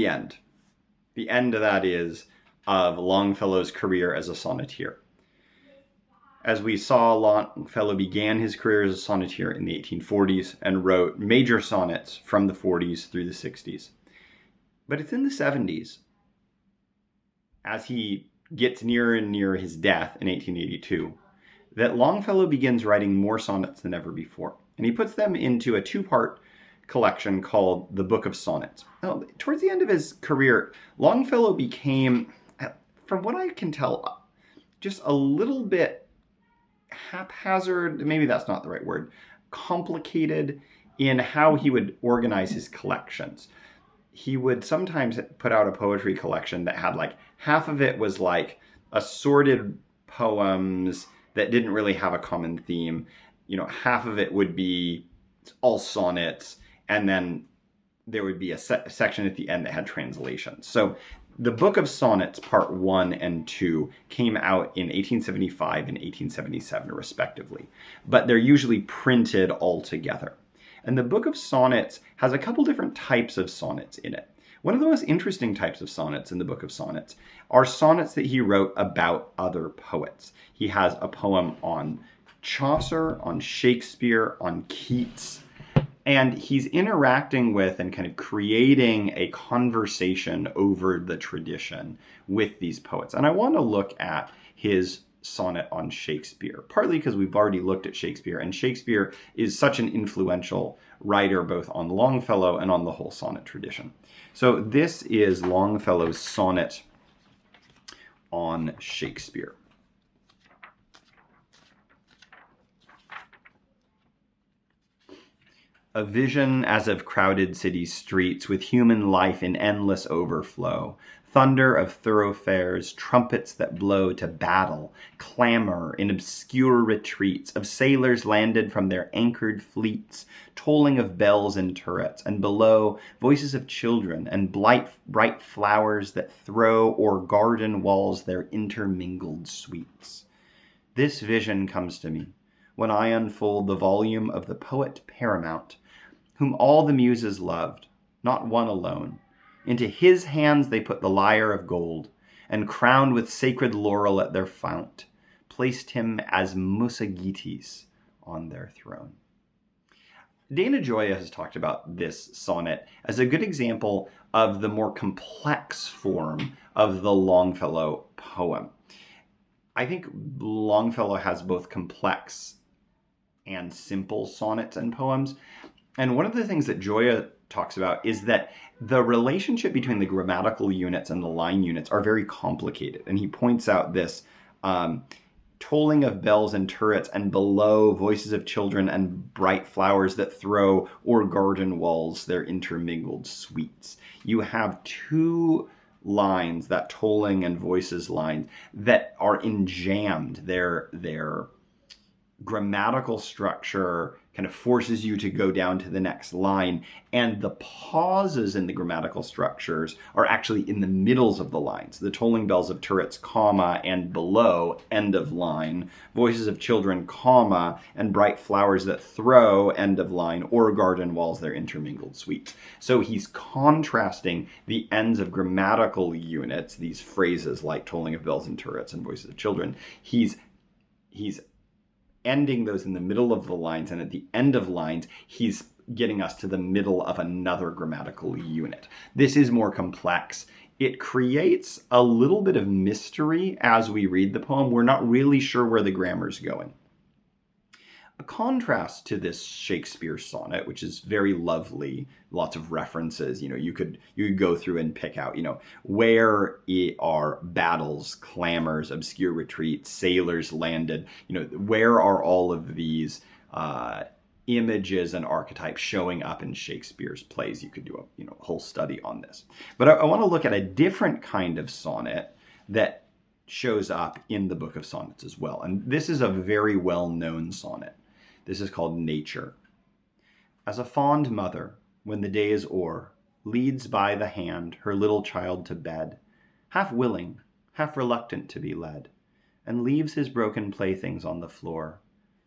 the end. The end of that is of Longfellow's career as a sonneteer. As we saw, Longfellow began his career as a sonneteer in the 1840s and wrote major sonnets from the 40s through the 60s. But it's in the 70s, as he gets nearer and nearer his death in 1882, that Longfellow begins writing more sonnets than ever before. And he puts them into a two-part collection called the Book of Sonnets. Now, towards the end of his career, Longfellow became, from what I can tell, just a little bit haphazard, maybe that's not the right word, complicated in how he would organize his collections. He would sometimes put out a poetry collection that had like half of it was like assorted poems that didn't really have a common theme. Half of it would be all sonnets, and then there would be a section at the end that had translations. So the Book of Sonnets, Part 1 and 2, came out in 1875 and 1877, respectively. But they're usually printed all together. And the Book of Sonnets has a couple different types of sonnets in it. One of the most interesting types of sonnets in the Book of Sonnets are sonnets that he wrote about other poets. He has a poem on Chaucer, on Shakespeare, on Keats, and he's interacting with and kind of creating a conversation over the tradition with these poets. And I want to look at his sonnet on Shakespeare, partly because we've already looked at Shakespeare, and Shakespeare is such an influential writer both on Longfellow and on the whole sonnet tradition. So this is Longfellow's sonnet on Shakespeare. A vision as of crowded city streets with human life in endless overflow, thunder of thoroughfares, trumpets that blow to battle, clamor in obscure retreats, of sailors landed from their anchored fleets, tolling of bells in turrets, and below, voices of children, and bright flowers that throw o'er garden walls their intermingled sweets. This vision comes to me when I unfold the volume of the poet paramount, whom all the muses loved, not one alone. Into his hands they put the lyre of gold, and crowned with sacred laurel at their fount, placed him as Musagetes on their throne. Dana Gioia has talked about this sonnet as a good example of the more complex form of the Longfellow poem. I think Longfellow has both complex and simple sonnets and poems. And one of the things that Gioia talks about is that the relationship between the grammatical units and the line units are very complicated. And he points out this tolling of bells and turrets, and below, voices of children and bright flowers that throw o'er garden walls their intermingled sweets. You have two lines, that tolling and voices line, that are enjammed. Their grammatical structure kind of forces you to go down to the next line, and the pauses in the grammatical structures are actually in the middles of the lines. The tolling bells of turrets, comma, and below, end of line, voices of children, comma, and bright flowers that throw, end of line, or garden walls their intermingled sweets. So he's contrasting the ends of grammatical units, these phrases like tolling of bells and turrets and voices of children. He's ending those in the middle of the lines, and at the end of lines, he's getting us to the middle of another grammatical unit. This is more complex. It creates a little bit of mystery as we read the poem. We're not really sure where the grammar's going. A contrast to this Shakespeare sonnet, which is very lovely, lots of references, you could go through and pick out, where are battles, clamors, obscure retreats, sailors landed, where are all of these images and archetypes showing up in Shakespeare's plays. You could do a whole study on this. But I want to look at a different kind of sonnet that shows up in the Book of Sonnets as well. And this is a very well-known sonnet. This is called Nature. As a fond mother, when the day is o'er, leads by the hand her little child to bed, half willing, half reluctant to be led, and leaves his broken playthings on the floor,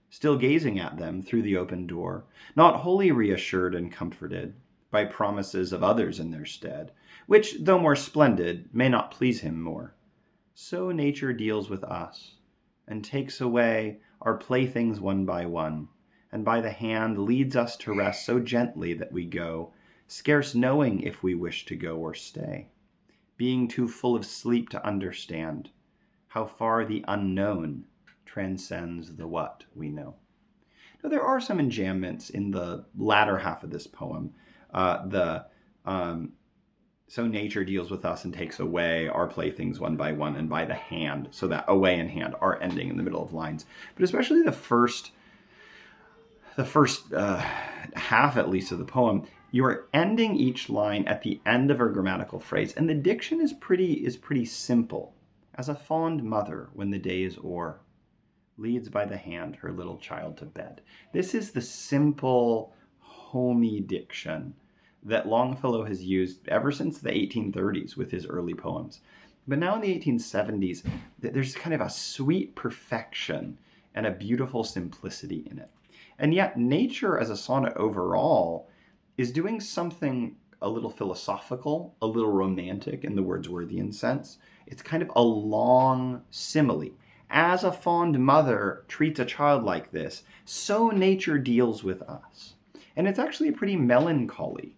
still gazing at them through the open door, not wholly reassured and comforted, by promises of others in their stead, which, though more splendid, may not please him more. So nature deals with us, and takes away our playthings one by one, and by the hand leads us to rest so gently that we go, scarce knowing if we wish to go or stay, being too full of sleep to understand how far the unknown transcends the what we know. Now, there are some enjambments in the latter half of this poem. So nature deals with us and takes away our playthings one by one and by the hand. So that away and hand are ending in the middle of lines. But especially the first half, at least, of the poem, you are ending each line at the end of a grammatical phrase. And the diction is pretty simple. As a fond mother, when the day is o'er, leads by the hand her little child to bed. This is the simple, homey diction that Longfellow has used ever since the 1830s with his early poems. But now in the 1870s, there's kind of a sweet perfection and a beautiful simplicity in it. And yet nature as a sonnet overall is doing something a little philosophical, a little romantic in the Wordsworthian sense. It's kind of a long simile. As a fond mother treats a child like this, so nature deals with us. And it's actually a pretty melancholy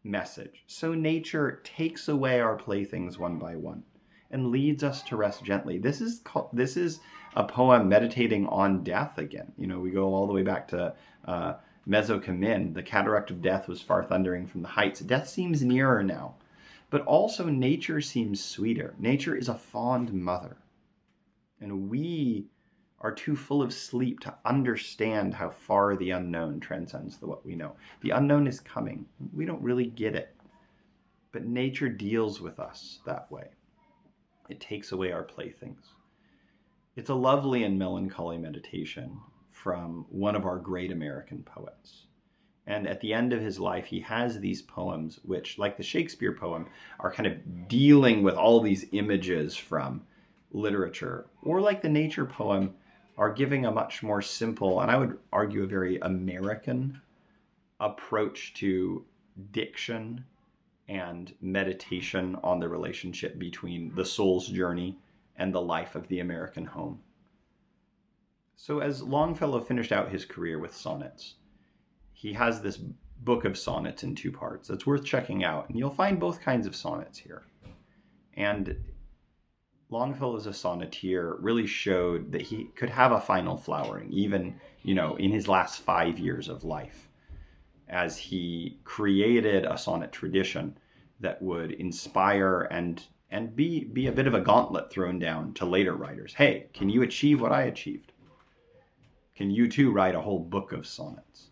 message. So nature takes away our playthings one by one and leads us to rest gently. This is a poem meditating on death again. You know, we go all the way back to Mesokamin. The cataract of death was far thundering from the heights. Death seems nearer now, but also nature seems sweeter. Nature is a fond mother, and we are too full of sleep to understand how far the unknown transcends the what we know. The unknown is coming. We don't really get it, but nature deals with us that way. It takes away our playthings. It's a lovely and melancholy meditation from one of our great American poets. And at the end of his life, he has these poems which, like the Shakespeare poem, are kind of dealing with all these images from literature, or like the nature poem, are giving a much more simple, and I would argue a very American approach to diction and meditation on the relationship between the soul's journey and the life of the American home. So as Longfellow finished out his career with sonnets, he has this book of sonnets in two parts that's worth checking out, and you'll find both kinds of sonnets here. And Longfellow as a sonneteer really showed that he could have a final flowering, even, in his last 5 years of life, as he created a sonnet tradition that would inspire and be a bit of a gauntlet thrown down to later writers. Hey, can you achieve what I achieved? Can you too write a whole book of sonnets?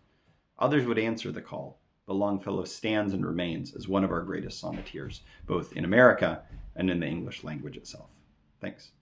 Others would answer the call, but Longfellow stands and remains as one of our greatest sonneteers, both in America and in the English language itself. Thanks.